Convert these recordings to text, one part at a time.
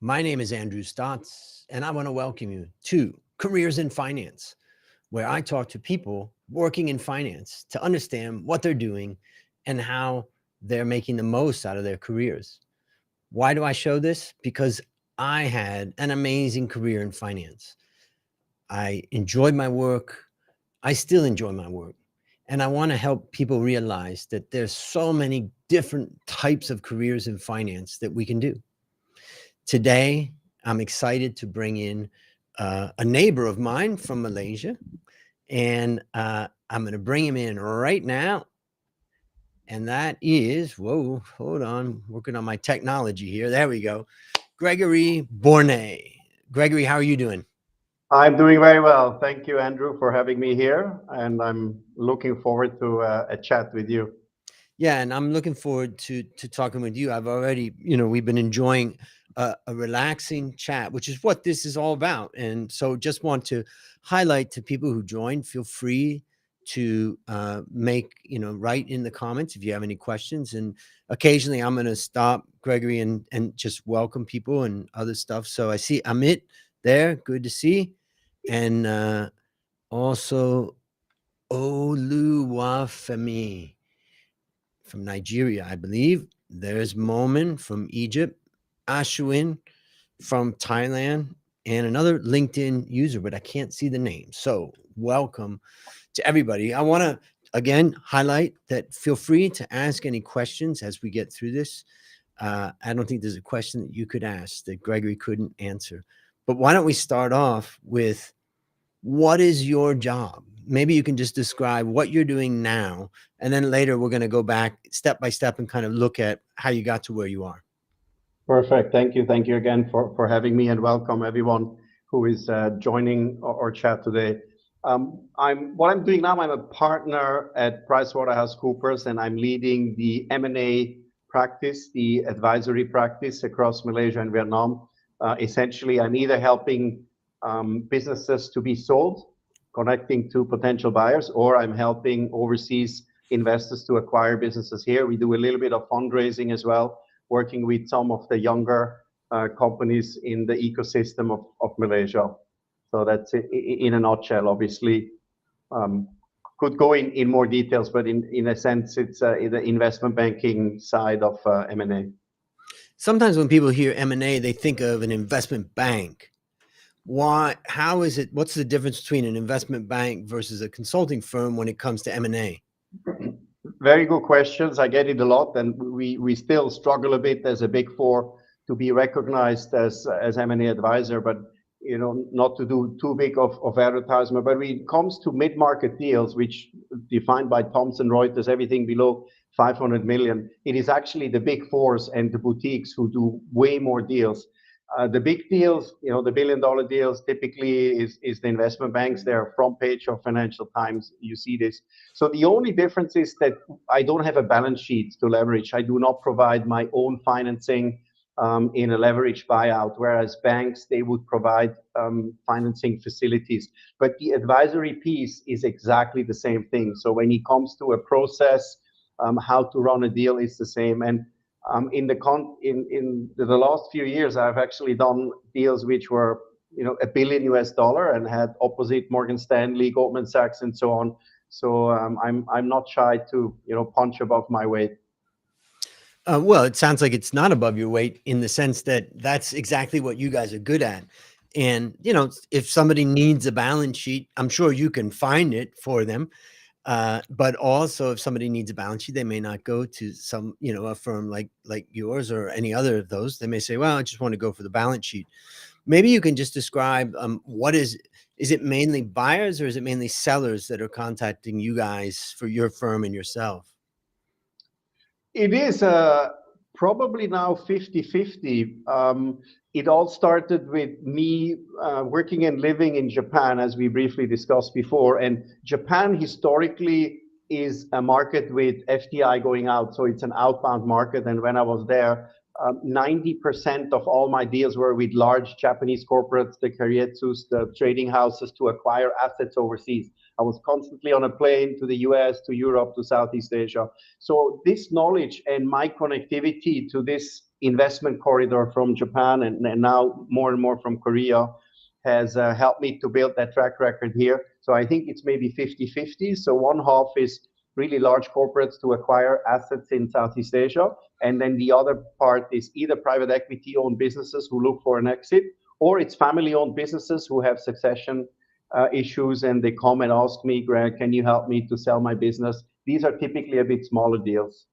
My name is Andrew Stotz, and I want to welcome you to Careers in Finance, where I talk to people working in finance to understand what they're doing and how they're making the most out of their careers. Why do I show this? Because I had an amazing career in finance. I enjoyed my work. I still enjoy my work. And I want to help people realize that there's so many different types of careers in finance that we can do. Today, I'm excited to bring in a neighbor of mine from Malaysia, and I'm going to bring him in right now. And that is, whoa, hold on, working on my technology here. There we go. Gregory Bournet. Gregory, how are you doing? I'm doing very well. Thank you, Andrew, for having me here. And I'm looking forward to a chat with you. Yeah, and I'm looking forward to talking with you. I've already, we've been enjoying a relaxing chat, which is what this is all about. And so, just want to highlight to people who joined. Feel free to write in the comments if you have any questions. And occasionally, I'm going to stop Gregory and just welcome people and other stuff. So I see Amit there. Good to see, and also Oluwafemi from Nigeria, I believe. There's Momin from Egypt, Ashwin from Thailand, and another LinkedIn user, but I can't see the name. So welcome to everybody. I want to again highlight that feel free to ask any questions as we get through this. I don't think there's a question that you could ask that Gregory couldn't answer. But why don't we start off with what is your job? Maybe you can just describe what you're doing now, and then later we're going to go back step by step and kind of look at how you got to where you are. Perfect. Thank you. Thank you again for having me, and welcome everyone who is joining our chat today. What I'm doing now, I'm a partner at PricewaterhouseCoopers, and I'm leading the M&A practice, the advisory practice across Malaysia and Vietnam. Essentially, I'm either helping businesses to be sold, connecting to potential buyers, or I'm helping overseas investors to acquire businesses here. We do a little bit of fundraising as well, working with some of the younger companies in the ecosystem of Malaysia. So that's it, in a nutshell. Obviously, could go in more details, but in a sense, it's the investment banking side of M&A. Sometimes when people hear M&A, they think of an investment bank. Why? How is it? What's the difference between an investment bank versus a consulting firm when it comes to M&A? Very good questions. I get it a lot, and we still struggle a bit as a Big Four to be recognized as M&A advisor, but not to do too big of advertisement. But when it comes to mid-market deals, which defined by Thomson Reuters, everything below 500 million, it is actually the Big Fours and the boutiques who do way more deals. The big deals, the billion-dollar deals, typically is the investment banks. They're front page of Financial Times. You see this. So the only difference is that I don't have a balance sheet to leverage. I do not provide my own financing in a leverage buyout, whereas banks, they would provide financing facilities. But the advisory piece is exactly the same thing. So when it comes to a process, how to run a deal is the same. And in the last few years, I've actually done deals which were $1 billion and had opposite Morgan Stanley, Goldman Sachs, and so on. So I'm not shy to punch above my weight. Well, it sounds like it's not above your weight in the sense that that's exactly what you guys are good at. And if somebody needs a balance sheet, I'm sure you can find it for them. But also, if somebody needs a balance sheet, they may not go to some, a firm like yours or any other of those. They may say, well, I just want to go for the balance sheet. Maybe you can just describe what is it mainly buyers or is it mainly sellers that are contacting you guys for your firm and yourself? It is probably now 50-50. It all started with me working and living in Japan, as we briefly discussed before. And Japan historically is a market with FDI going out. So it's an outbound market. And when I was there, 90% of all my deals were with large Japanese corporates, the Keiretsus, the trading houses, to acquire assets overseas. I was constantly on a plane to the US, to Europe, to Southeast Asia. So this knowledge and my connectivity to this investment corridor from Japan and now more and more from Korea has helped me to build that track record here. So I think it's maybe 50-50. So one half is really large corporates to acquire assets in Southeast Asia. And then the other part is either private equity owned businesses who look for an exit, or it's family owned businesses who have succession issues and they come and ask me, Greg, can you help me to sell my business? These are typically a bit smaller deals.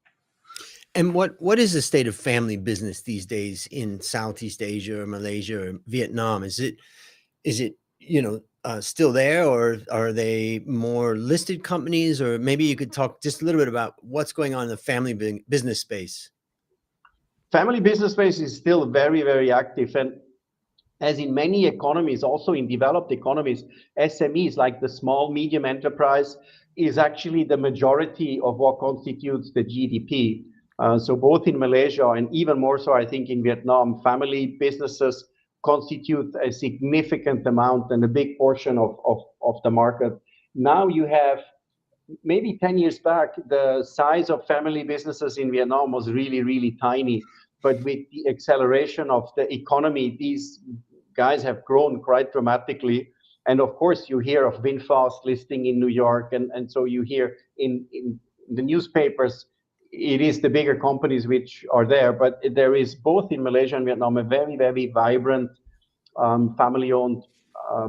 And what is the state of family business these days in Southeast Asia or Malaysia or Vietnam? Is it still there, or are they more listed companies? Or maybe you could talk just a little bit about what's going on in the family business space. Family business space is still very, very active. And as in many economies, also in developed economies, SMEs, like the small medium enterprise, is actually the majority of what constitutes the GDP. So both in Malaysia and even more so, I think, in Vietnam, family businesses constitute a significant amount and a big portion of the market. Now you have, maybe 10 years back, the size of family businesses in Vietnam was really, really tiny. But with the acceleration of the economy, these guys have grown quite dramatically. And of course, you hear of VinFast listing in New York. And so you hear in the newspapers, it is the bigger companies which are there. But there is, both in Malaysia and Vietnam, a very, very vibrant family-owned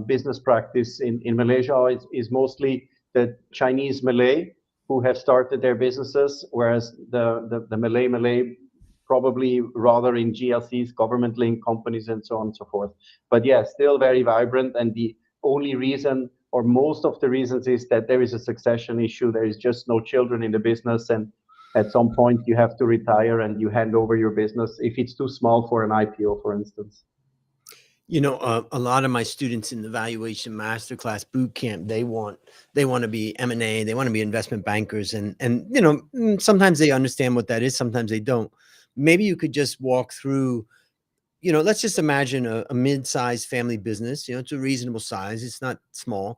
business practice. In Malaysia, is mostly the Chinese Malay who have started their businesses, whereas the Malay probably rather in GLCs, government-linked companies, and so on and so forth. But yeah, still very vibrant. And the only reason, or most of the reasons, is that there is a succession issue. There is just no children in the business. And at some point, you have to retire and you hand over your business if it's too small for an IPO, for instance. A lot of my students in the valuation masterclass boot camp, they want to be M&A, they want to be investment bankers, and sometimes they understand what that is, sometimes they don't. Maybe you could just walk through, let's just imagine a mid-sized family business. It's a reasonable size, it's not small,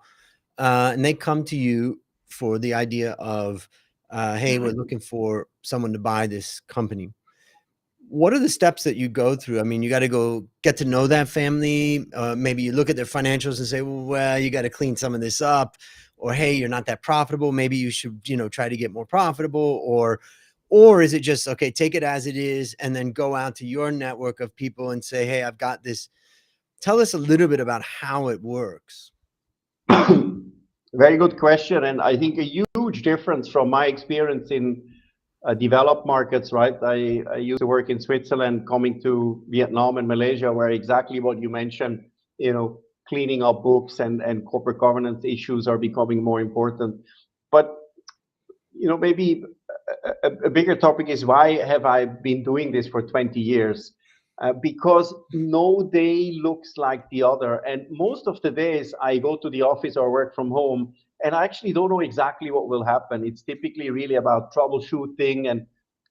and they come to you for the idea of, hey, we're looking for someone to buy this company. What are the steps that you go through? I mean, you got to go get to know that family. Maybe you look at their financials and say, well, you got to clean some of this up, or, hey, you're not that profitable. Maybe you should, try to get more profitable, or is it just, okay, take it as it is, and then go out to your network of people and say, hey, I've got this. Tell us a little bit about how it works. Very good question. And I think a huge difference from my experience in developed markets, right? I used to work in Switzerland, coming to Vietnam and Malaysia, where exactly what you mentioned, cleaning up books and corporate governance issues are becoming more important. But, maybe a bigger topic is, why have I been doing this for 20 years? Because no day looks like the other. And most of the days I go to the office or work from home, and I actually don't know exactly what will happen. It's typically really about troubleshooting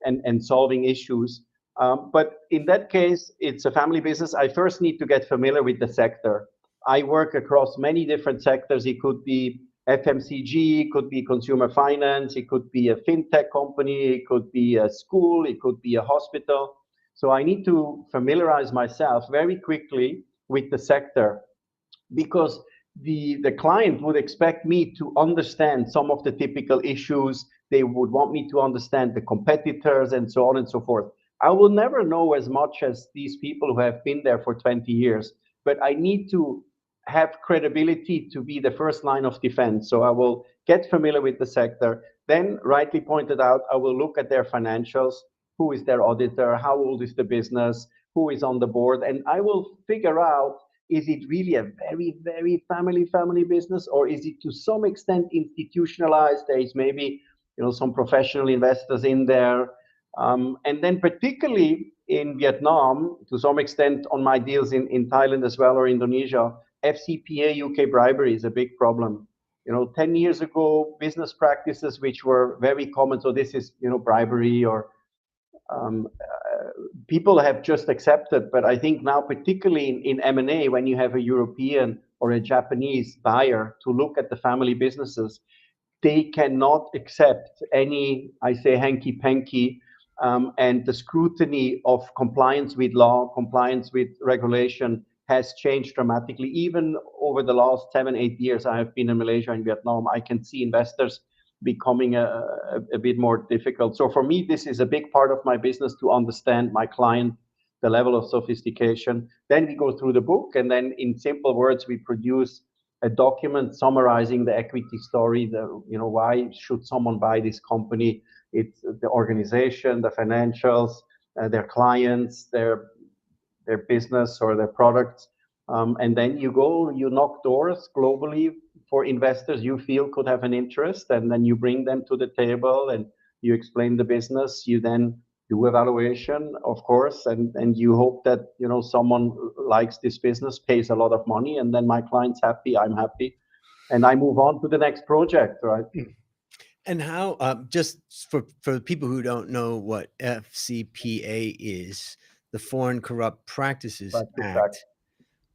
and solving issues. But in that case, it's a family business. I first need to get familiar with the sector. I work across many different sectors. It could be FMCG, it could be consumer finance, it could be a fintech company, it could be a school, it could be a hospital. So I need to familiarize myself very quickly with the sector, because the client would expect me to understand some of the typical issues. They would want me to understand the competitors and so on and so forth. I will never know as much as these people who have been there for 20 years, but I need to have credibility to be the first line of defense. So I will get familiar with the sector. Then, rightly pointed out, I will look at their financials. Who is their auditor? How old is the business? Who is on the board? And I will figure out, is it really a very, very family business, or is it to some extent institutionalized? There is maybe some professional investors in there. And then particularly in Vietnam, to some extent on my deals in Thailand as well, or Indonesia, FCPA UK bribery is a big problem. 10 years ago, business practices which were very common, so this is bribery, or people have just accepted. But I think now, particularly in M&A, when you have a European or a Japanese buyer to look at the family businesses, they cannot accept any, I say, hanky-panky, and the scrutiny of compliance with law, compliance with regulation has changed dramatically. Even over the last 7-8 years I have been in Malaysia and Vietnam, I can see investors becoming a bit more difficult. So for me, this is a big part of my business, to understand my client, the level of sophistication. Then we go through the book, and then in simple words, we produce a document summarizing the equity story, why should someone buy this company? It's the organization, the financials, their clients, their business or their products. And then you knock doors globally for investors you feel could have an interest, and then you bring them to the table and you explain the business. You then do evaluation, of course, and you hope that someone likes this business, pays a lot of money, and then my client's happy, I'm happy, and I move on to the next project, right? And how, just for people who don't know what FCPA is, the Foreign Corrupt Practices Act,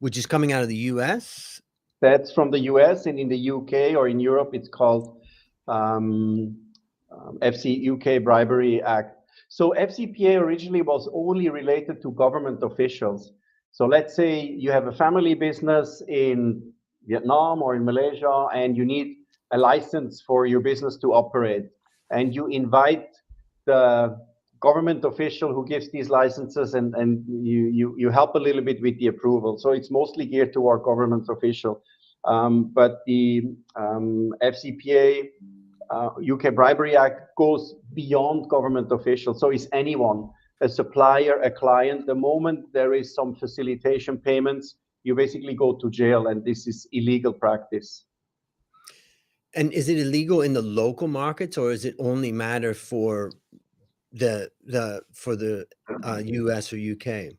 which is coming out of the US? That's from the US, and in the UK or in Europe, it's called FC UK Bribery Act. So FCPA originally was only related to government officials. So let's say you have a family business in Vietnam or in Malaysia, and you need a license for your business to operate, and you invite the government official who gives these licenses, and you help a little bit with the approval. So it's mostly geared to our government official. But the FCPA UK Bribery Act goes beyond government officials. So is anyone, a supplier, a client. The moment there is some facilitation payments, you basically go to jail, and this is illegal practice. And is it illegal in the local markets, or is it only matter for the US or UK?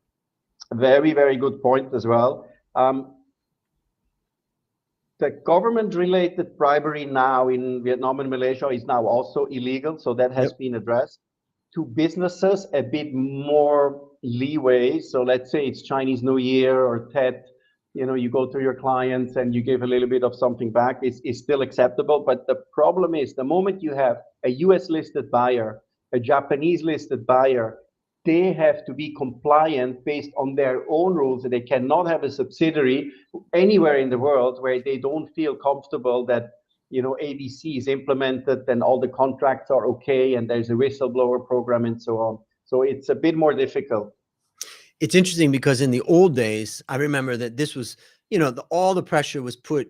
Very, very good point as well. The government-related bribery now in Vietnam and Malaysia is now also illegal, so that has been addressed. To businesses, a bit more leeway. So let's say it's Chinese New Year or Tet, you go to your clients and you give a little bit of something back, is still acceptable. But the problem is, the moment you have a US listed buyer, a Japanese listed buyer, they have to be compliant based on their own rules. They cannot have a subsidiary anywhere in the world where they don't feel comfortable that ABC is implemented and all the contracts are okay and there's a whistleblower program and so on. So it's a bit more difficult. It's interesting because in the old days, I remember that this was, all the pressure was put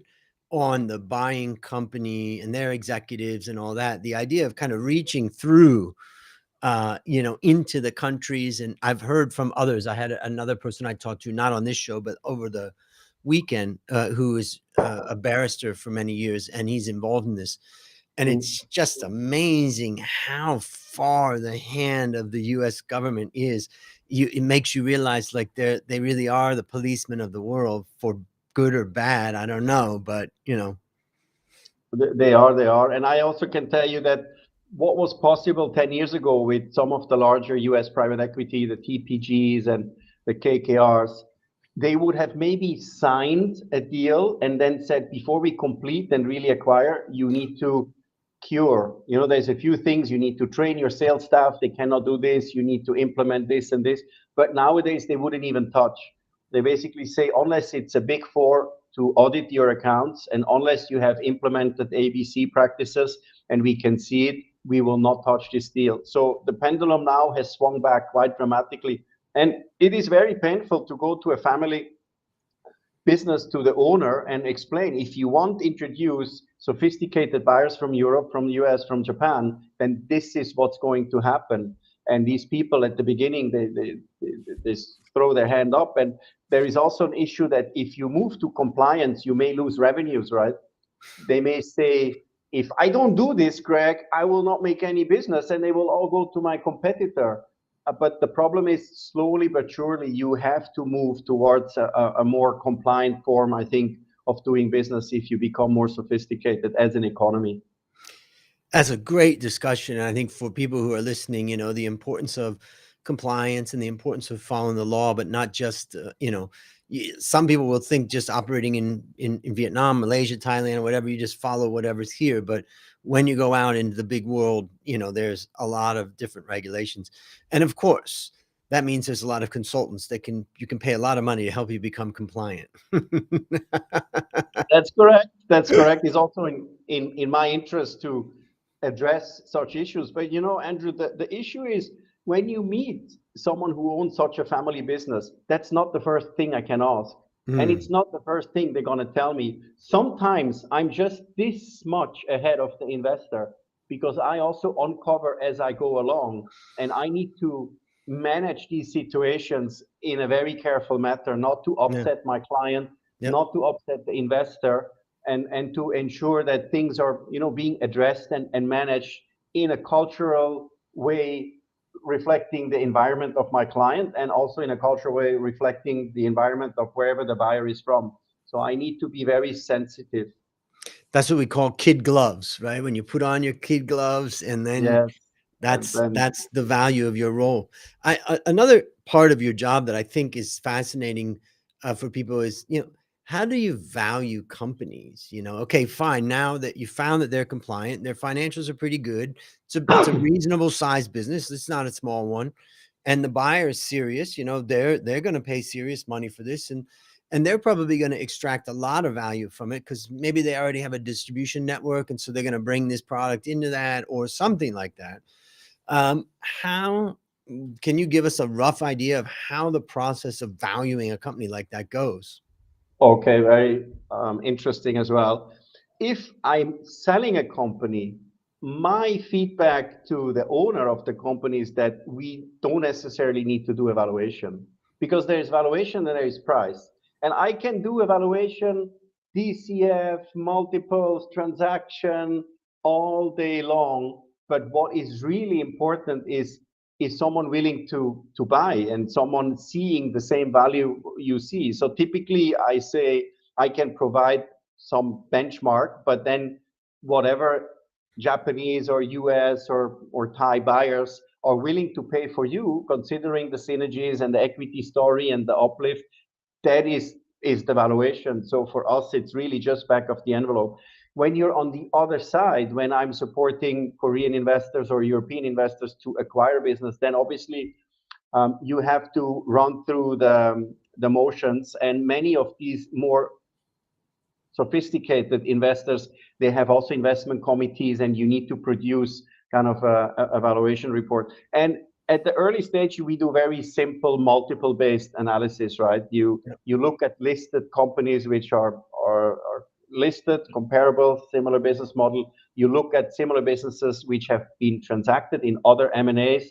on the buying company and their executives and all that. The idea of kind of reaching through, into the countries. And I've heard from others. I had another person I talked to, not on this show, but over the weekend, who is a barrister for many years, and he's involved in this. And it's just amazing how far the hand of the US government is. It makes you realize, like, they really are the policemen of the world, for good or bad. I don't know, but They are. And I also can tell you that what was possible 10 years ago with some of the larger US private equity, the TPGs and the KKRs, they would have maybe signed a deal and then said, before we complete and really acquire, you need to cure. There's a few things. You need to train your sales staff. They cannot do this. You need to implement this and this. But nowadays, they wouldn't even touch. They basically say, unless it's a big four to audit your accounts, and unless you have implemented ABC practices and we can see it, we will not touch this deal. So the pendulum now has swung back quite dramatically. And it is very painful to go to a family business, to the owner, and explain, if you want to introduce sophisticated buyers from Europe, from the US, from Japan, then this is what's going to happen. And these people at the beginning, they throw their hand up. And there is also an issue that if you move to compliance, you may lose revenues, right? They may say, if I don't do this, Greg, I will not make any business, and they will all go to my competitor. But the problem is, slowly but surely, you have to move towards a more compliant form, I think, of doing business if you become more sophisticated as an economy. That's a great discussion. And I think for people who are listening, the importance of compliance and the importance of following the law, but not just, some people will think just operating in Vietnam, Malaysia, Thailand, or whatever, you just follow whatever's here. But when you go out into the big world, there's a lot of different regulations. And of course, that means there's a lot of consultants that you can pay a lot of money to help you become compliant. That's correct. That's correct. It's also in my interest to address such issues. But Andrew, the issue is when you meet someone who owns such a family business, that's not the first thing I can ask. And it's not the first thing they're going to tell me. Sometimes I'm just this much ahead of the investor because I also uncover as I go along, and I need to manage these situations in a very careful manner, not to upset my client, not to upset the investor, and to ensure that things are being addressed and managed in a cultural way, reflecting the environment of my client, and also in a cultural way reflecting the environment of wherever the buyer is from. So I need to be very sensitive. That's what we call kid gloves, right? When you put on your kid gloves, and then that's the value of your role. Another part of your job that I think is fascinating for people is, how do you value companies? Okay, fine. Now that you found that they're compliant, their financials are pretty good. It's a reasonable sized business. It's not a small one. And the buyer is serious. They're going to pay serious money for this. And they're probably going to extract a lot of value from it because maybe they already have a distribution network. And so they're going to bring this product into that or something like that. How can you give us a rough idea of how the process of valuing a company like that goes? Okay, very interesting as well. If I'm selling a company, my feedback to the owner of the company is that we don't necessarily need to do evaluation, because there is valuation and there is price. And I can do evaluation, DCF, multiples, transaction all day long. But what is really important is someone willing to buy and someone seeing the same value you see. So typically I say I can provide some benchmark, but then whatever Japanese or US or Thai buyers are willing to pay for you, considering the synergies and the equity story and the uplift, that is the valuation. So for us, it's really just back of the envelope. When you're on the other side, when I'm supporting Korean investors or European investors to acquire business, then obviously you have to run through the motions. And many of these more sophisticated investors, they have also investment committees, and you need to produce kind of a valuation report. And at the early stage, we do very simple multiple-based analysis, right? You look at listed companies which are listed, comparable, similar business model. You look at similar businesses which have been transacted in other M&As.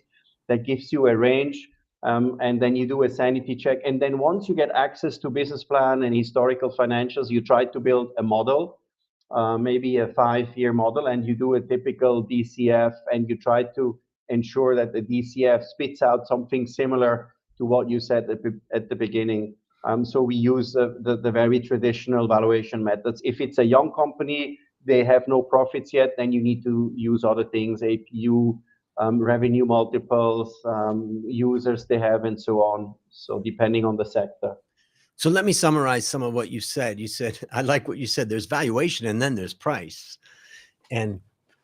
That gives you a range. And then you do a sanity check. And then once you get access to business plan and historical financials, you try to build a model, maybe a 5-year model, and you do a typical DCF, and you try to ensure that the DCF spits out something similar to what you said at the beginning. So we use the very traditional valuation methods. If it's a young company, they have no profits yet, then you need to use other things, APU, revenue multiples, users they have, and so on. So depending on the sector. So let me summarize some of what you said. You said, I like what you said, there's valuation and then there's price. And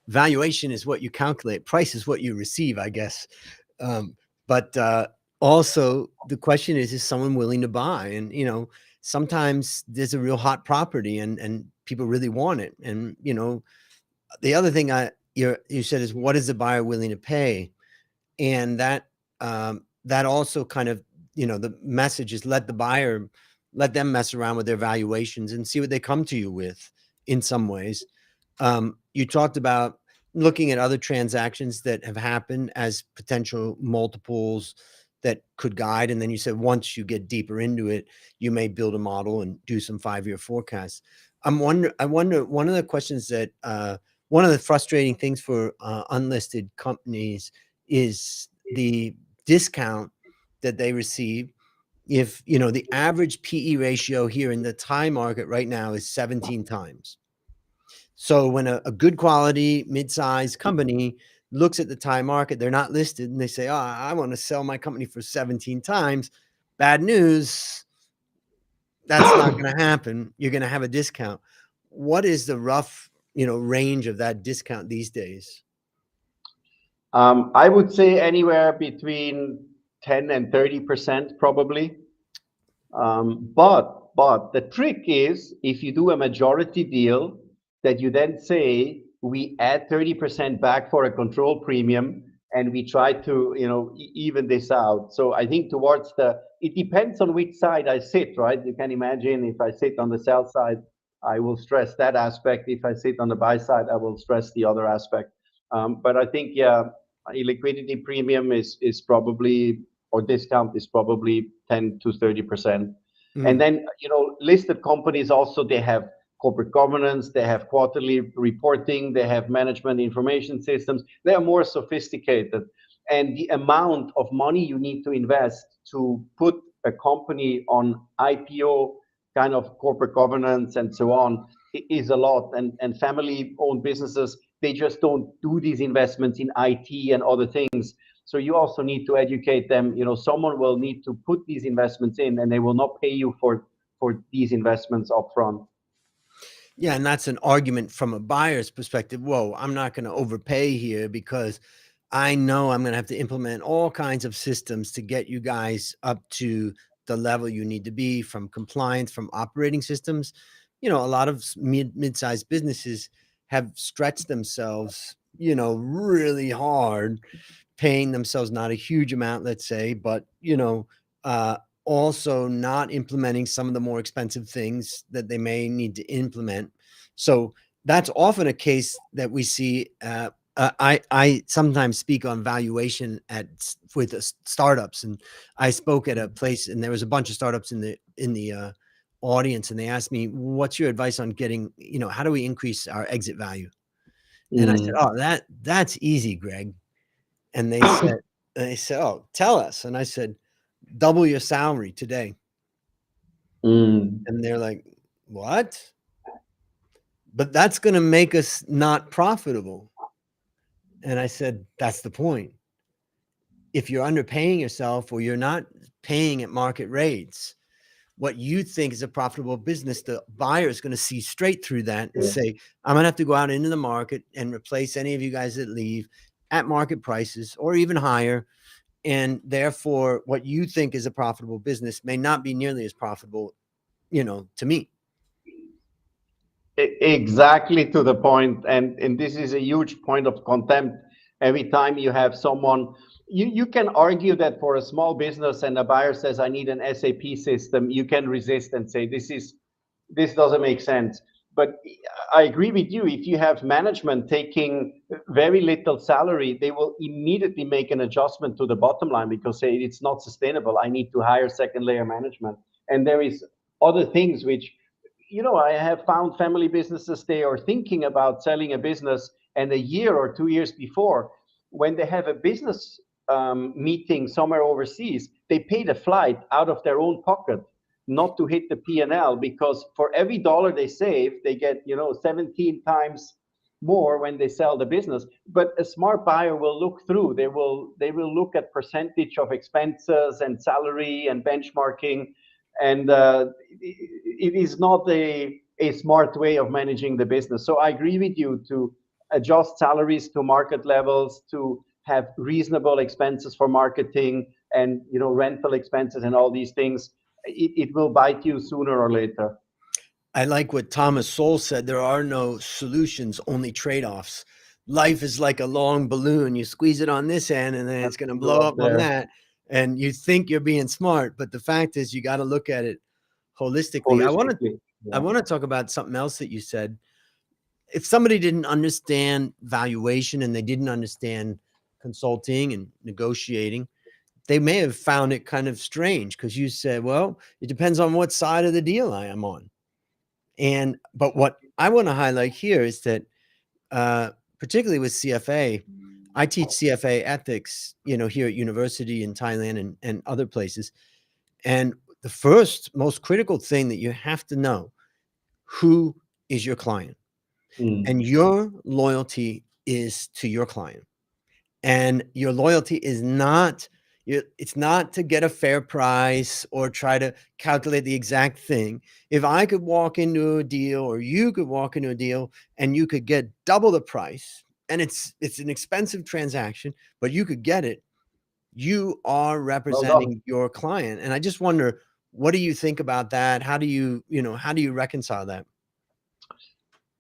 valuation is what you calculate. Price is what you receive, I guess. But also the question is someone willing to buy? And, sometimes there's a real hot property and people really want it. And, the other thing you said is, what is the buyer willing to pay? And that also kind of, the message is let them mess around with their valuations and see what they come to you with in some ways. You talked about looking at other transactions that have happened as potential multiples that could guide. And then you said, once you get deeper into it, you may build a model and do some 5-year forecasts. I wonder, one of the questions that, one of the frustrating things for unlisted companies is the discount that they receive. If, the average PE ratio here in the Thai market right now is 17 times. So when a good quality mid-sized company looks at the Thai market, they're not listed, and they say, oh, I want to sell my company for 17 times. Bad news. that's not going to happen. You're going to have a discount. What is the rough, range of that discount these days? I would say anywhere between 10 and 30% probably. But the trick is if you do a majority deal, that you then say we add 30% back for a control premium, and we try to even this out. So I think it depends on which side I sit, right? You can imagine if I sit on the sell side, I will stress that aspect. If I sit on the buy side, I will stress the other aspect. But I think, yeah, illiquidity premium is probably, or discount is probably 10 to 30%. And then, listed companies also, they have corporate governance, they have quarterly reporting, they have management information systems. They are more sophisticated. And the amount of money you need to invest to put a company on IPO kind of corporate governance and so on is a lot. And family-owned businesses, they just don't do these investments in IT and other things. So you also need to educate them. Someone will need to put these investments in, and they will not pay you for these investments upfront. Yeah, and that's an argument from a buyer's perspective. Whoa, I'm not going to overpay here because I know I'm going to have to implement all kinds of systems to get you guys up to the level you need to be, from compliance, from operating systems. A lot of mid-sized businesses have stretched themselves, really hard, paying themselves not a huge amount, let's say, but also not implementing some of the more expensive things that they may need to implement. So that's often a case that we see. I sometimes speak on valuation with startups, and I spoke at a place, and there was a bunch of startups in the audience, and they asked me, "What's your advice on getting? How do we increase our exit value?" And I said, "Oh, that's easy, Greg." And they said, "Oh, tell us." And I said, "Double your salary today." And they're like, "What?" But that's going to make us not profitable. And I said, "That's the point. If you're underpaying yourself or you're not paying at market rates, what you think is a profitable business, the buyer is going to see straight through that and say, I'm going to have to go out into the market and replace any of you guys that leave at market prices or even higher. And therefore, what you think is a profitable business may not be nearly as profitable, to me." Exactly to the point. And this is a huge point of contempt. Every time you have someone, you can argue that for a small business and a buyer says, I need an SAP system, you can resist and say, this doesn't make sense. But I agree with you. If you have management taking very little salary, they will immediately make an adjustment to the bottom line because say it's not sustainable. I need to hire second layer management. And there is other things which, I have found family businesses, they are thinking about selling a business, and a year or 2 years before, when they have a business meeting somewhere overseas, they pay the flight out of their own pocket, not to hit the P&L, because for every dollar they save, they get 17 times more when they sell the business. But a smart buyer will look through. They will look at percentage of expenses and salary and benchmarking, and it is not a smart way of managing the business. So I agree with you to adjust salaries to market levels, to have reasonable expenses for marketing and rental expenses and all these things. It will bite you sooner or later. I like what Thomas Sowell said. There are no solutions, only trade-offs. Life is like a long balloon. You squeeze it on this end and then it's going to blow up on that. And you think you're being smart, but the fact is you got to look at it holistically. I want to talk about something else that you said. If somebody didn't understand valuation and they didn't understand consulting and negotiating, they may have found it kind of strange because you said, well, it depends on what side of the deal I am on. But what I want to highlight here is that, particularly with CFA, I teach CFA ethics, here at university in Thailand and other places. And the first most critical thing that you have to know, who is your client? And your loyalty is to your client. And your loyalty is not It's not to get a fair price or try to calculate the exact thing. If I could walk into a deal, or you could walk into a deal, and you could get double the price, and it's an expensive transaction, but you could get it, you are Well done. representing your client. And I just wonder, what do you think about that? How do you reconcile that?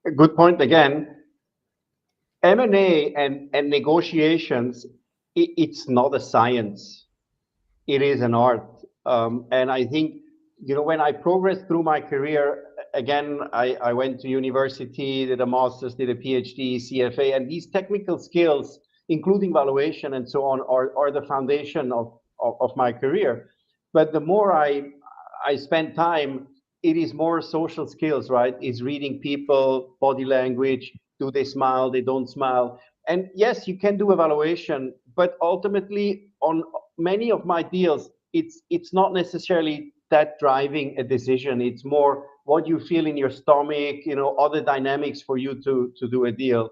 A good point again. M&A and negotiations, it's not a science. It is an art. And I think, when I progressed through my career, again, I went to university, did a master's, did a PhD, CFA, and these technical skills, including valuation and so on, are the foundation of my career. But the more I spend time, it is more social skills, right? It's reading people, body language, do they smile, they don't smile. And yes, you can do evaluation, but ultimately on many of my deals, it's not necessarily that driving a decision. It's more what you feel in your stomach, other dynamics for you to do a deal.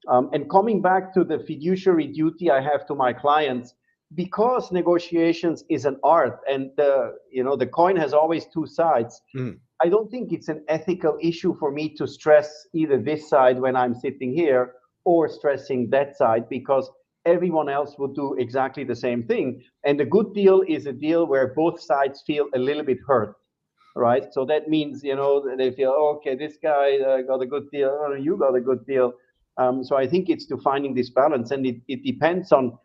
And coming back to the fiduciary duty I have to my clients, because negotiations is an art, and the coin has always two sides. Mm. I don't think it's an ethical issue for me to stress either this side when I'm sitting here, or stressing that side, because everyone else will do exactly the same thing. And a good deal is a deal where both sides feel a little bit hurt, right? So that means, they feel, oh, okay, this guy got a good deal, oh, you got a good deal. So I think it's to finding this balance, and it depends on,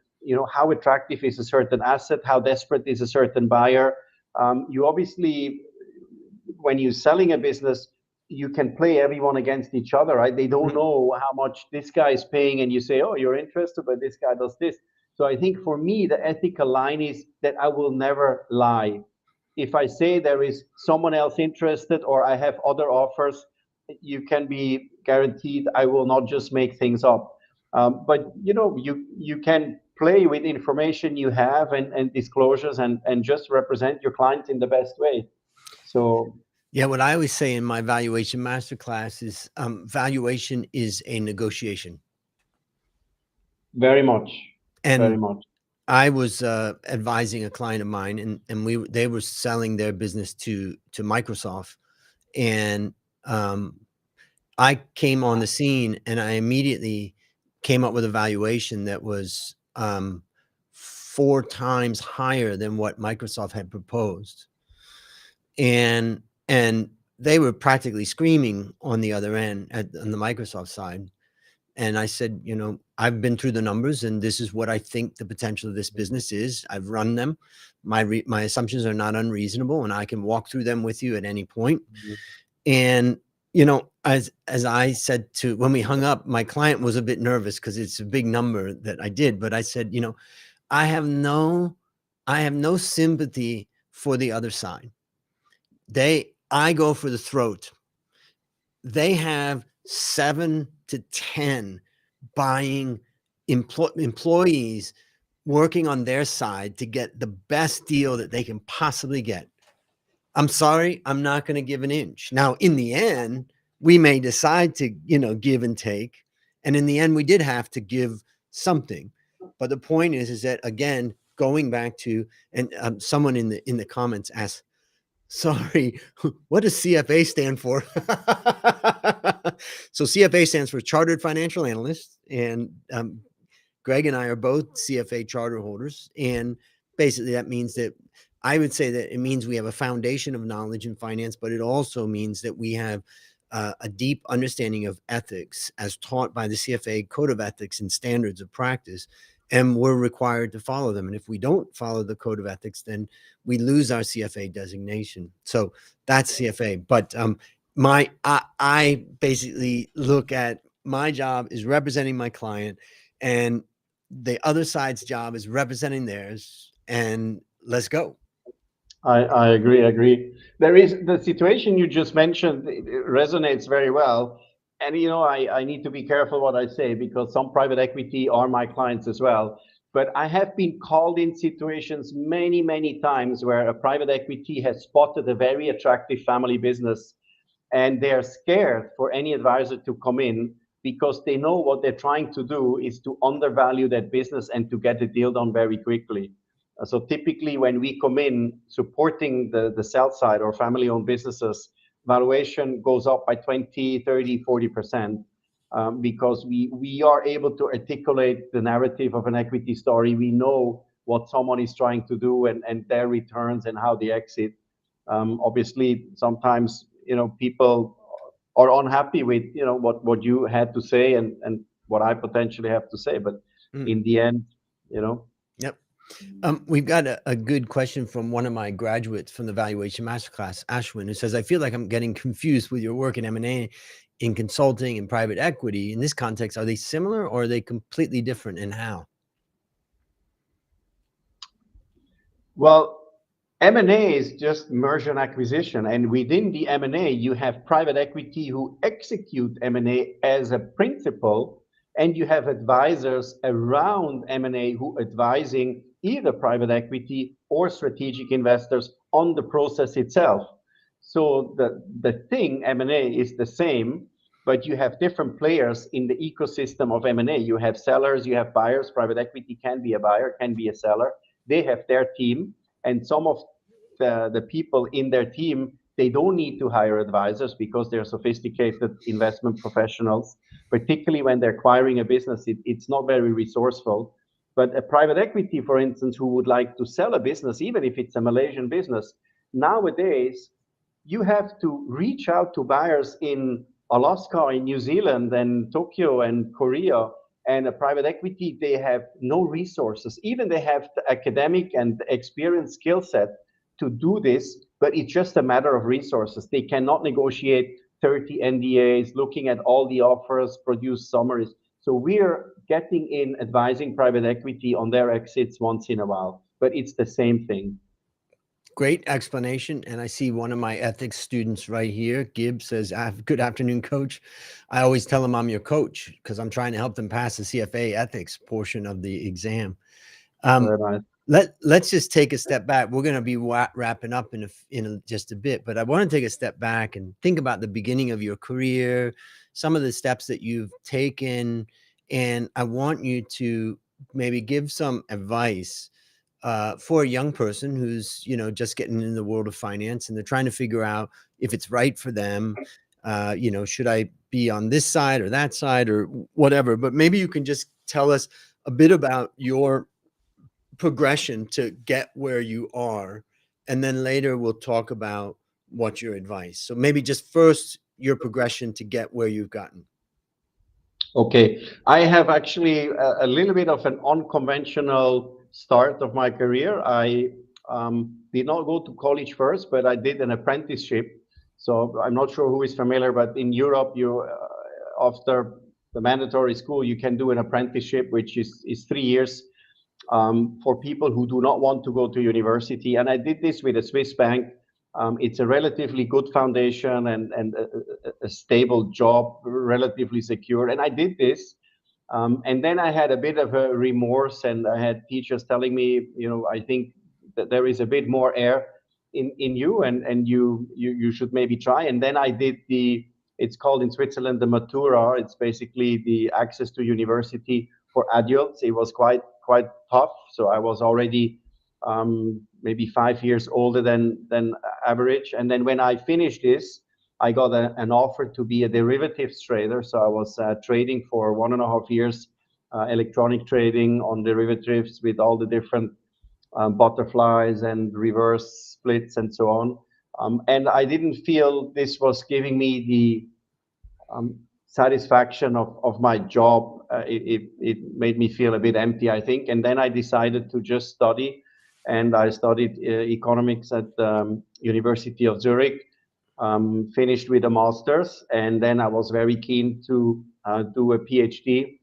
how attractive is a certain asset, how desperate is a certain buyer. You obviously, when you're selling a business, you can play everyone against each other, right? They don't know how much this guy is paying, and you say, oh, you're interested, but this guy does this. So I think for me, the ethical line is that I will never lie. If I say there is someone else interested, or I have other offers, you can be guaranteed I will not just make things up. But you can play with information you have, and disclosures, and just represent your client in the best way. So Yeah, what I always say in my valuation masterclass is, valuation is a negotiation. very much, very And much. I was advising a client of mine, and they were selling their business to Microsoft, and I came on the scene, and I immediately came up with a valuation that was 4 times higher than what Microsoft had proposed, and they were practically screaming on the other end on the Microsoft side. And I said, I've been through the numbers, and this is what I think the potential of this business is. I've run them. My assumptions are not unreasonable, and I can walk through them with you at any point. And as I said, when we hung up, my client was a bit nervous because it's a big number that I did. But I said, I have no sympathy for the other side. I go for the throat. They have 7 to 10 buying employees working on their side to get the best deal that they can possibly get. I'm sorry, I'm not going to give an inch. Now, in the end, we may decide to, give and take. And in the end, we did have to give something. But the point is that, again, going back to, and someone in the comments asked, sorry, what does CFA stand for? So CFA stands for Chartered Financial Analyst, and Greg and I are both CFA charter holders. And basically that means that I would say that it means we have a foundation of knowledge in finance, but it also means that we have a deep understanding of ethics as taught by the CFA Code of Ethics and Standards of Practice. And we're required to follow them. And if we don't follow the Code of Ethics, then we lose our CFA designation. So that's CFA. But I basically look at my job is representing my client, and the other side's job is representing theirs, and let's go. I agree. There is the situation you just mentioned, it resonates very well. And I need to be careful what I say, because some private equity are my clients as well. But I have been called in situations many, many times where a private equity has spotted a very attractive family business, and they're scared for any advisor to come in, because they know what they're trying to do is to undervalue that business and to get the deal done very quickly. So typically when we come in supporting the sell side or family-owned businesses, valuation goes up by 20, 30, 40%, because we are able to articulate the narrative of an equity story. We know what someone is trying to do and their returns and how they exit. Obviously, sometimes, people are unhappy with, what you had to say and what I potentially have to say. But in the end, Yep. We've got a good question from one of my graduates from the Valuation Masterclass, Ashwin, who says, I feel like I'm getting confused with your work in M&A, in consulting and private equity. In this context, are they similar or are they completely different, and how? Well, M&A is just merger and acquisition, and within the M&A, you have private equity who execute M&A as a principal, and you have advisors around M&A who advising either private equity or strategic investors on the process itself. So the thing M&A is the same, but you have different players in the ecosystem of M&A. You have sellers, you have buyers. Private equity can be a buyer, can be a seller. They have their team, and some of the people in their team, they don't need to hire advisors because they're sophisticated investment professionals, particularly when they're acquiring a business. It's not very resourceful. But a private equity, for instance, who would like to sell a business, even if it's a Malaysian business, nowadays, you have to reach out to buyers in Alaska, in New Zealand, and Tokyo, and Korea. And a private equity, they have no resources. Even they have the academic and experience skill set to do this, but it's just a matter of resources. They cannot negotiate 30 NDAs, looking at all the offers, produce summaries. So we're getting in advising private equity on their exits once in a while, but it's the same thing. Great explanation. And I see one of my ethics students right here. Gibbs says, good afternoon, coach. I always tell them I'm your coach because I'm trying to help them pass the CFA ethics portion of the exam. Let's just take a step back. We're going to be wrapping up in just a bit, but I want to take a step back and think about the beginning of your career, some of the steps that you've taken. And I want you to maybe give some advice for a young person who's, just getting in the world of finance, and they're trying to figure out if it's right for them. Should I be on this side or that side or whatever? But maybe you can just tell us a bit about your progression to get where you are, and then later we'll talk about what's your advice. So maybe just first your progression to get where you've gotten. Okay, I have actually a little bit of an unconventional start of my career. I did not go to college first, but I did an apprenticeship. So I'm not sure who is familiar, but in Europe, you after the mandatory school, you can do an apprenticeship, which is 3 years for people who do not want to go to university. And I did this with a Swiss bank. It's a relatively good foundation and a stable job, relatively secure. And I did this. And then I had a bit of a remorse, and I had teachers telling me, I think that there is a bit more air in you, and you should maybe try. And then I did it's called in Switzerland the Matura. It's basically the access to university for adults. It was quite tough. So I was already maybe 5 years older than average. And then when I finished this, I got an offer to be a derivatives trader. So I was trading for 1.5 years, electronic trading on derivatives with all the different butterflies and reverse splits and so on. And I didn't feel this was giving me the satisfaction of my job. It made me feel a bit empty, I think. And then I decided to just study. And I studied economics at the University of Zurich, finished with a master's. And then I was very keen to do a PhD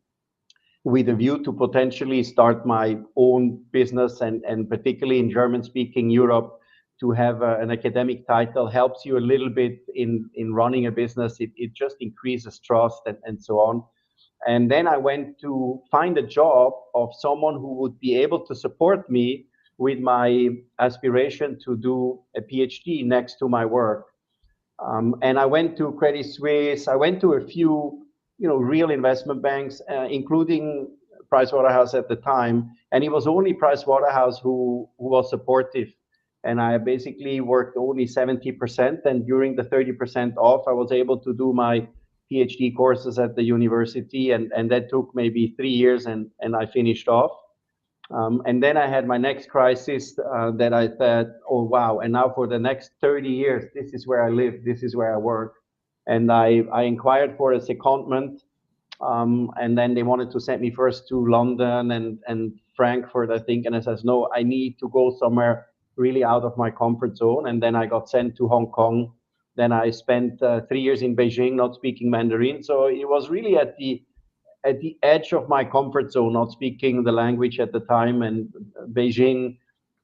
with a view to potentially start my own business, and particularly in German-speaking Europe, to have an academic title helps you a little bit in running a business. It just increases trust and so on. And then I went to find a job of someone who would be able to support me with my aspiration to do a PhD next to my work. And I went to Credit Suisse. I went to a few, real investment banks, including Pricewaterhouse at the time, And it was only Pricewaterhouse who was supportive. And I basically worked only 70%. And during the 30% off, I was able to do my PhD courses at the university. And that took maybe 3 years, and I finished off. And then I had my next crisis that I thought, oh, wow. And now for the next 30 years, this is where I live, this is where I work. And I inquired for a secondment. And then they wanted to send me first to London and Frankfurt, I think. And I says, no, I need to go somewhere really out of my comfort zone. And then I got sent to Hong Kong. Then I spent 3 years in Beijing, not speaking Mandarin. So it was really at the edge of my comfort zone, not speaking the language at the time. And Beijing,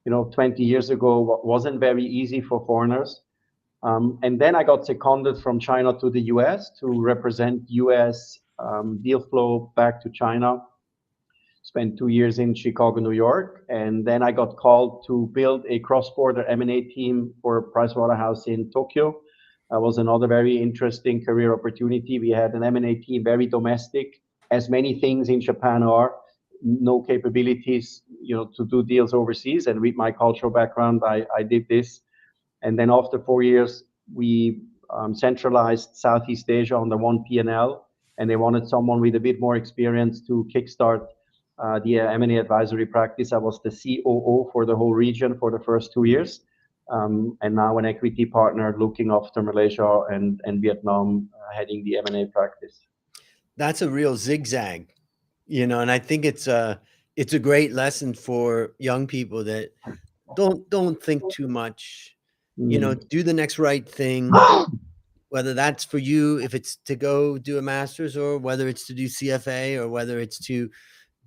20 years ago wasn't very easy for foreigners. And then I got seconded from China to the US to represent US deal flow back to China. Spent 2 years in Chicago, New York. And then I got called to build a cross-border M&A team for Pricewaterhouse in Tokyo. That was another very interesting career opportunity. We had an M&A team, very domestic, as many things in Japan are, no capabilities, to do deals overseas. And with my cultural background, I did this. And then after 4 years, we centralized Southeast Asia under one P&L, and they wanted someone with a bit more experience to kickstart the M&A advisory practice. I was the COO for the whole region for the first 2 years, and now an equity partner looking after Malaysia and Vietnam, heading the M&A practice. That's a real zigzag, and I think it's a great lesson for young people that don't think too much, do the next right thing, whether that's for you, if it's to go do a master's, or whether it's to do CFA, or whether it's to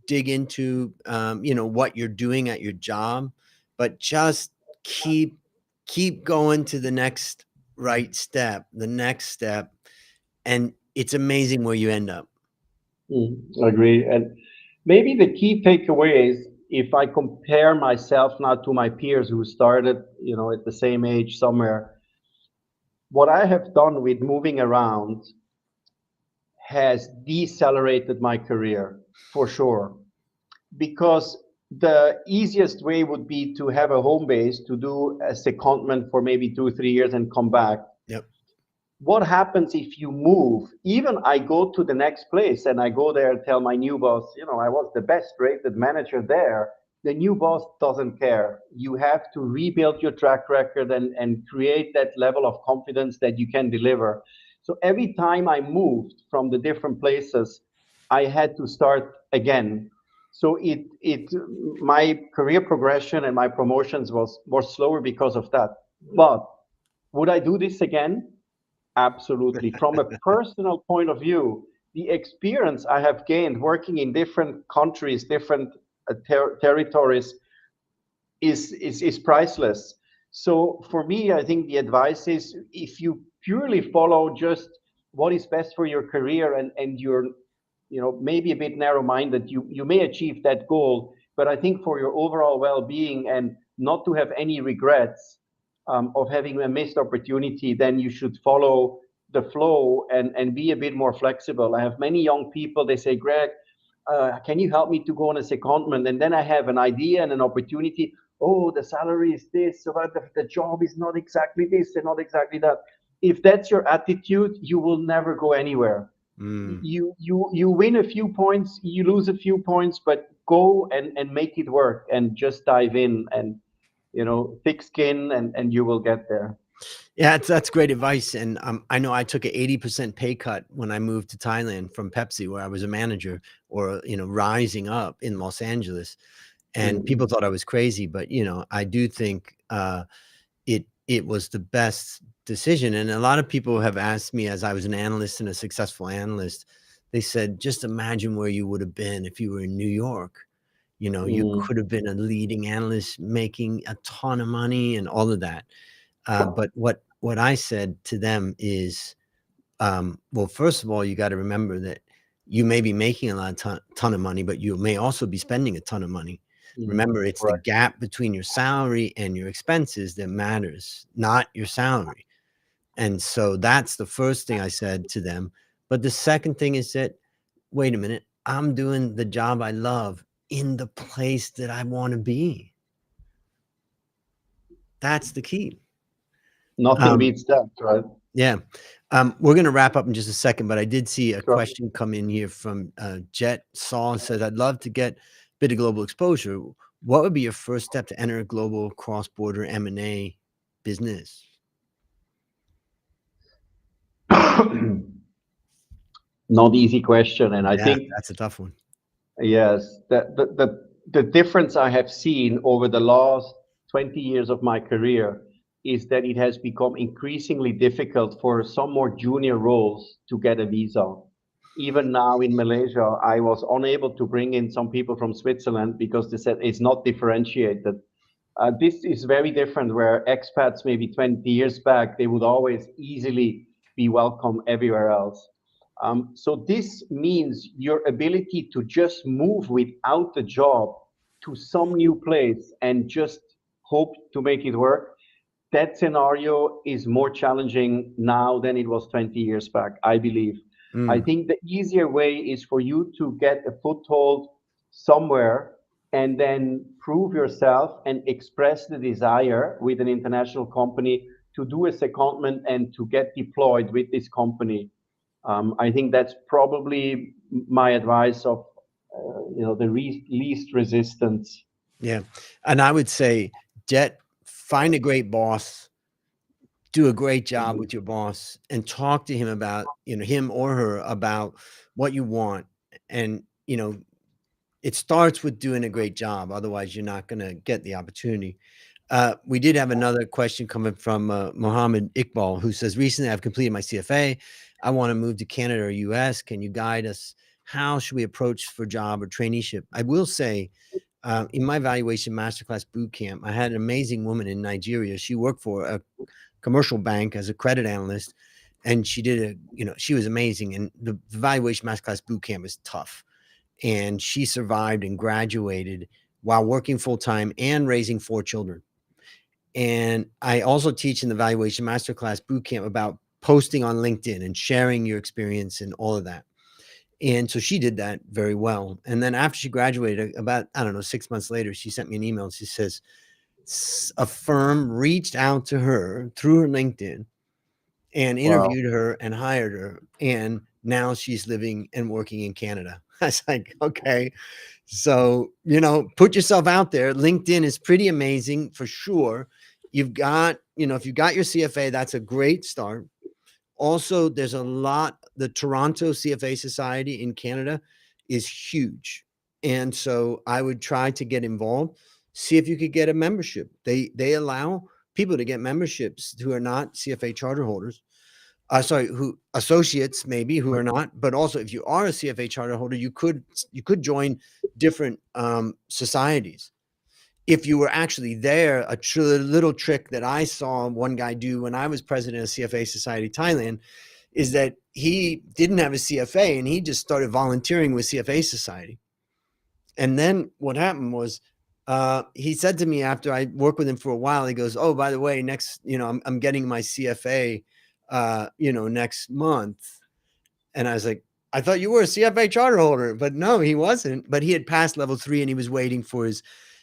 dig into, what you're doing at your job, but just keep going to the next right step, the next step. And it's amazing where you end up. I agree. And maybe the key takeaway is, if I compare myself now to my peers who started, at the same age somewhere, what I have done with moving around has decelerated my career for sure. Because the easiest way would be to have a home base, to do a secondment for maybe 2-3 years and come back. Yep. What happens if you move? Even I go to the next place and I go there and tell my new boss, I was the best rated manager there. The new boss doesn't care. You have to rebuild your track record and create that level of confidence that you can deliver. So every time I moved from the different places, I had to start again. So my career progression and my promotions was more slower because of that. But would I do this again? Absolutely. From a personal point of view, the experience I have gained working in different countries, different territories is priceless. So for me, I think the advice is, if you purely follow just what is best for your career, and you're maybe a bit narrow-minded, you may achieve that goal. But I think for your overall well-being, and not to have any regrets of having a missed opportunity, then you should follow the flow and be a bit more flexible. I have many young people, they say, Greg, can you help me to go on a secondment? And then I have an idea and an opportunity. Oh, the salary is this, so the job is not exactly this and not exactly that. If that's your attitude, you will never go anywhere. You win a few points, you lose a few points, but go and make it work, and just dive in, and thick skin, and you will get there. Yeah, that's great advice. And I know I took an 80% pay cut when I moved to Thailand from Pepsi, where I was a manager, or rising up in Los Angeles, and people thought I was crazy. But I do think it was the best decision. And a lot of people have asked me, as I was an analyst and a successful analyst, they said, just imagine where you would have been if you were in New York. You could have been a leading analyst making a ton of money and all of that. But what I said to them is, well, first of all, you got to remember that you may be making a ton of money, but you may also be spending a ton of money. Remember, it's the gap between your salary and your expenses that matters, not your salary. And so that's the first thing I said to them. But the second thing is that, wait a minute, I'm doing the job I love, in the place that I want to be. That's the key. Nothing Um, beats that, right? yeah. We're going to wrap up in just a second, but I did see a Sure. question come in here from Jet Saw. Says, I'd love to get a bit of global exposure. What would be your first step to enter a global cross-border M&A business? Not easy question, and I Yeah, think that's a tough one. yes, the difference I have seen over the last 20 years of my career is that it has become increasingly difficult for some more junior roles to get a visa. Even now in Malaysia, I was unable to bring in some people from Switzerland because they said it's not differentiated. This is very different where expats maybe 20 years back, they would always easily be welcome everywhere else. So this means your ability to just move without a job to some new place and just hope to make it work. That scenario is more challenging now than it was 20 years back, I believe. I Mm, think the easier way is for you to get a foothold somewhere and then prove yourself and express the desire with an international company to do a secondment and to get deployed with this company. I think that's probably my advice of the least resistance. yeah. And I would say, Jet, find a great boss, do a great job with your boss, and talk to him about, him or her about what you want. And, it starts with doing a great job. Otherwise, you're not going to get the opportunity. We did have another question coming from Mohammed Iqbal, who says, recently I've completed my CFA. I want to move to Canada or US. Can you guide us? How should we approach for job or traineeship? I will say, in my valuation masterclass boot camp, I had an amazing woman in Nigeria. She worked for a commercial bank as a credit analyst, and she did she was amazing. And the valuation masterclass boot camp is tough, and she survived and graduated while working full time and raising 4 children. And I also teach in the valuation masterclass bootcamp about posting on LinkedIn and sharing your experience and all of that. And so she did that very well. And then after she graduated, about, I don't know, 6 months later, she sent me an email and she says, a firm reached out to her through her LinkedIn and Wow. interviewed her and hired her. And now she's living and working in Canada. I was like, okay. So, put yourself out there. LinkedIn is pretty amazing for sure. You've got, if you got your CFA, that's a great start. Also, there's a lot, the Toronto CFA Society in Canada is huge. And so I would try to get involved, see if you could get a membership. They allow people to get memberships who are not CFA charter holders. Sorry, who associates maybe who are not, but also if you are a CFA charter holder, you could join different societies. If you were actually there, little trick that I saw one guy do when I was president of CFA Society Thailand is that he didn't have a CFA and he just started volunteering with CFA Society. And then what happened was he said to me after I worked with him for a while, he goes, "Oh, by the way, next, I'm getting my CFA, next month." And I was like, "I thought you were a CFA charter holder," but no, he wasn't. But he had passed level 3 and he was waiting for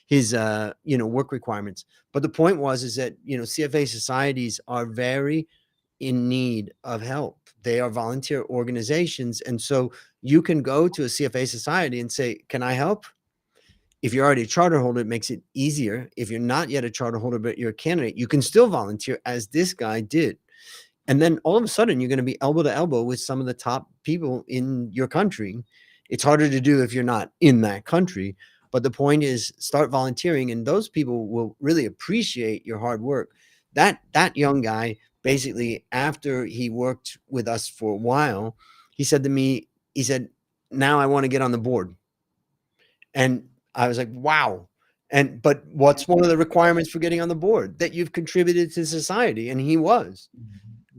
his work requirements. But the point is that, CFA societies are very in need of help. They are volunteer organizations. And so you can go to a CFA society and say, "Can I help?" If you're already a charter holder, it makes it easier. If you're not yet a charter holder, but you're a candidate, you can still volunteer as this guy did. And then all of a sudden, you're going to be elbow to elbow with some of the top people in your country. It's harder to do if you're not in that country. But the point is, start volunteering, and those people will really appreciate your hard work. That young guy, basically, after he worked with us for a while, he said to me, he said, "Now I want to get on the board." And I was like, wow. But what's one of the requirements for getting on the board? That you've contributed to society. And he was.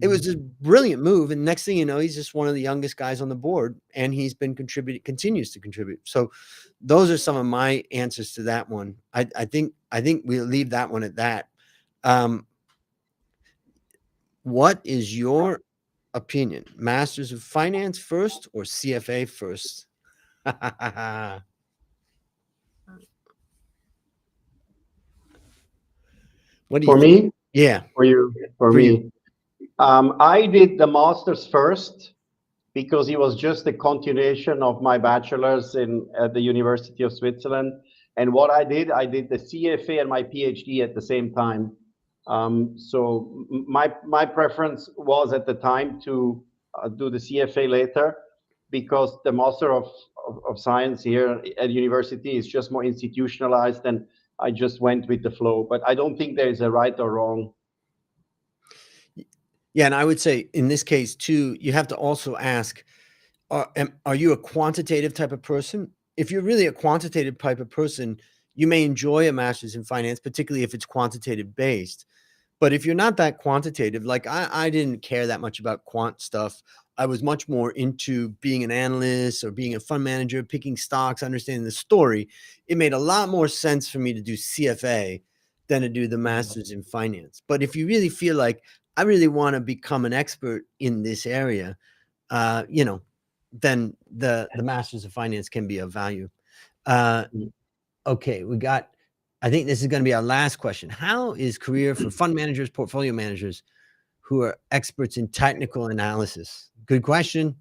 It was a brilliant move. And next thing you know, he's just one of the youngest guys on the board. And he's been continues to contribute. So those are some of my answers to that one. I think we'll leave that one at that. What is your opinion? Masters of Finance first or CFA first? What do you For think? me, Yeah, for you, for for you. me. I did the master's first because it was just a continuation of my bachelor's at the University of Switzerland. And what I did the CFA and my PhD at the same time. So my preference was at the time to do the CFA later because the Master of Science here at university is just more institutionalized, and I just went with the flow. But I don't think there is a right or wrong. Yeah, and I would say in this case too, you have to also ask, are you a quantitative type of person? If you're really a quantitative type of person, you may enjoy a master's in finance, particularly if it's quantitative based. But if you're not that quantitative, like I didn't care that much about quant stuff. I was much more into being an analyst or being a fund manager, picking stocks, understanding the story. It made a lot more sense for me to do CFA than to do the master's in finance. But if you really feel like I really want to become an expert in this area, you know, then the master's of finance can be of value. Okay, I think this is going to be our last question. How is career for fund managers, portfolio managers who are experts in technical analysis? Good question.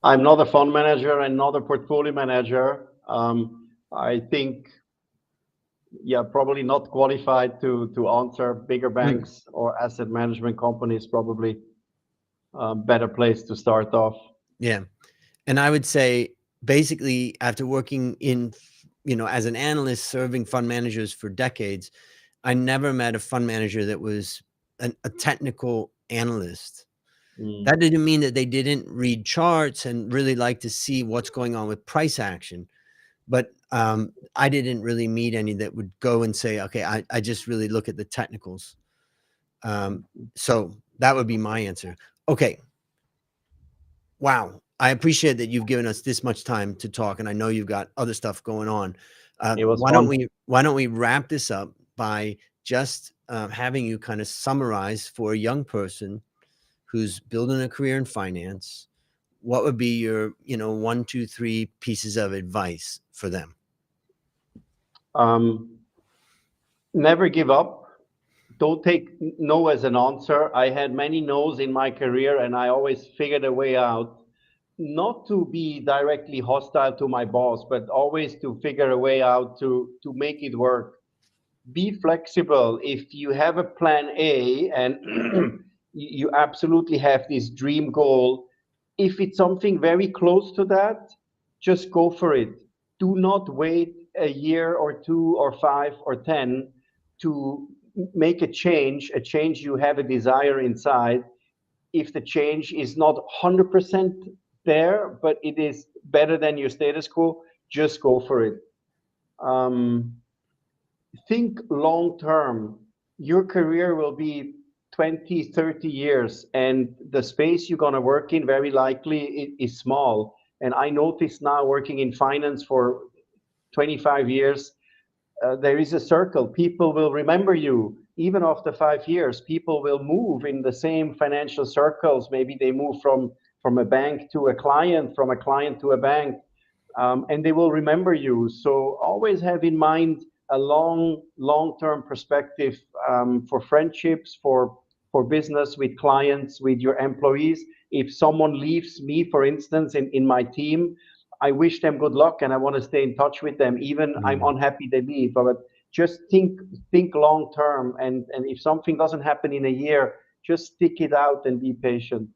I'm not a fund manager and not a portfolio manager. I think, yeah, probably not qualified to answer. Bigger banks or asset management companies probably better place to start off. Yeah. And I would say basically after working in, as an analyst serving fund managers for decades, I never met a fund manager that was a technical analyst. That didn't mean that they didn't read charts and really like to see what's going on with price action. But I didn't really meet any that would go and say, okay, I just really look at the technicals. So that would be my answer. Okay. Wow. I appreciate that you've given us this much time to talk, and I know you've got other stuff going on. It was Why fun. don't we wrap this up by just having you kind of summarize for a young person who's building a career in finance, what would be your, 1, 2, 3 pieces of advice for them? Never give up. Don't take no as an answer. I had many no's in my career, and I always figured a way out. Not to be directly hostile to my boss, but always to figure a way out to make it work. Be flexible. If you have a plan A and you absolutely have this dream goal, if it's something very close to that, just go for it. Do not wait a year or 2 or 5 or 10 to make a change you have a desire inside. If the change is not 100% there, but it is better than your status quo, just go for it. Think long term. Your career will be 20, 30 years, and the space you're going to work in very likely is small. And I notice now working in finance for 25 years, there is a circle. People will remember you. Even after 5 years, people will move in the same financial circles. Maybe they move from a bank to a client, from a client to a bank, and they will remember you. So always have in mind a long-term perspective for friendships, for business with clients, with your employees. If someone leaves me, for instance, in my team, I wish them good luck and I want to stay in touch with them, even I'm unhappy they leave. But just think long term, and if something doesn't happen in a year, just stick it out and be patient.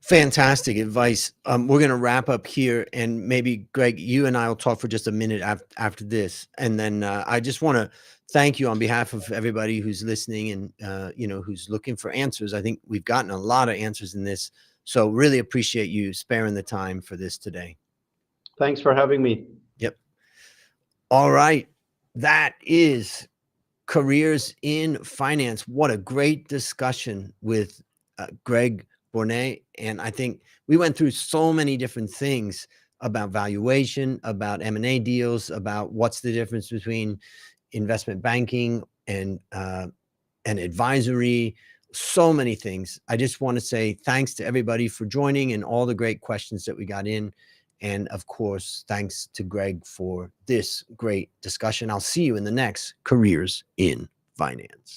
Fantastic advice. We're going to wrap up here, and maybe Greg, you and I will talk for just a minute after this. And then I just want to thank you on behalf of everybody who's listening and, who's looking for answers. I think we've gotten a lot of answers in this. So really appreciate you sparing the time for this today. Thanks for having me. Yep. All right. That is Careers in Finance. What a great discussion with Greg Bournet. And I think we went through so many different things about valuation, about M&A deals, about what's the difference between investment banking and advisory, so many things. I just want to say thanks to everybody for joining and all the great questions that we got in. And of course, thanks to Greg for this great discussion. I'll see you in the next Careers in Finance.